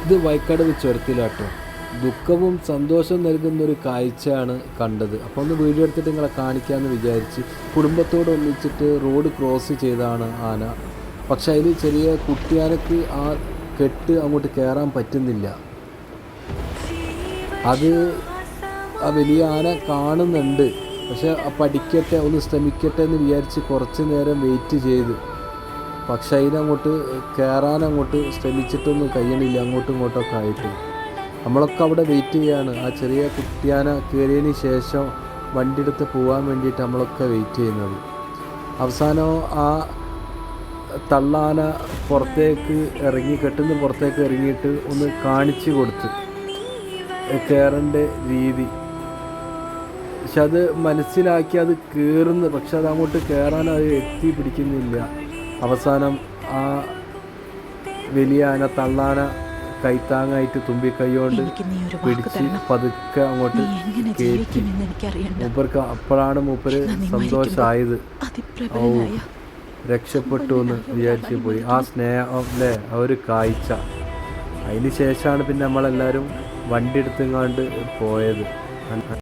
ഇത് വൈക്കടവ് ചുരത്തിലാട്ടോ. ദുഃഖവും സന്തോഷവും നൽകുന്നൊരു കാഴ്ചയാണ് കണ്ടത്. അപ്പോൾ ഒന്ന് വീഡിയോ എടുത്തിട്ട് നിങ്ങളെ കാണിക്കാമെന്ന് വിചാരിച്ച് കുടുംബത്തോട് ഒന്നിച്ചിട്ട് റോഡ് ക്രോസ് ചെയ്താണ് ആന. പക്ഷെ അതിൽ ചെറിയ കുട്ടിയാനക്ക് ആ കെട്ട് അങ്ങോട്ട് കയറാൻ പറ്റുന്നില്ല. അത് ആ വലിയ ആന കാണുന്നുണ്ട്. പക്ഷെ പഠിക്കട്ടെ, ഒന്ന് ശ്രമിക്കട്ടെ എന്ന് വിചാരിച്ച് കുറച്ച് നേരം വെയിറ്റ് ചെയ്ത്. പക്ഷെ അതിനങ്ങോട്ട് കയറാനങ്ങോട്ട് ശ്രമിച്ചിട്ടൊന്നും കഴിയണില്ല, അങ്ങോട്ടും ഇങ്ങോട്ടൊക്കെ ആയിട്ട്. നമ്മളൊക്കെ അവിടെ വെയിറ്റ് ചെയ്യാണ്. ആ ചെറിയ കുട്ടിയാന കയറിയതിന് ശേഷം വണ്ടി എടുത്ത് പോകാൻ വേണ്ടിയിട്ട് നമ്മളൊക്കെ വെയിറ്റ് ചെയ്യുന്നത്. അവസാനം ആ തള്ളാന പുറത്തേക്ക് ഇറങ്ങി, കെട്ടുന്ന പുറത്തേക്ക് ഇറങ്ങിയിട്ട് ഒന്ന് കാണിച്ചു കൊടുത്ത് കയറേണ്ട രീതി. പക്ഷെ അത് മനസ്സിലാക്കി അത് കയറുന്നു. പക്ഷെ അത് അങ്ങോട്ട് കയറാൻ അത് എത്തി പിടിക്കുന്നില്ല. അവസാനം ആ വലിയ ആന തള്ളാന കൈത്താങ്ങായിട്ട് തുമ്പിക്കൈ കൊണ്ട് പിടിച്ച് പതുക്കെ അങ്ങോട്ട് കയറ്റി. മൂപ്പർക്ക് അപ്പോഴാണ് മൂപ്പര് സന്തോഷമായത്. ഓ, രക്ഷപ്പെട്ടു എന്ന് വിചാരിച്ച് പോയി. ആ സ്നേഹം അല്ലേ, ആ ഒരു കാഴ്ച. അതിന് ശേഷമാണ് പിന്നെ നമ്മളെല്ലാവരും വണ്ടി എടുത്തുകൊണ്ട് പോയത്.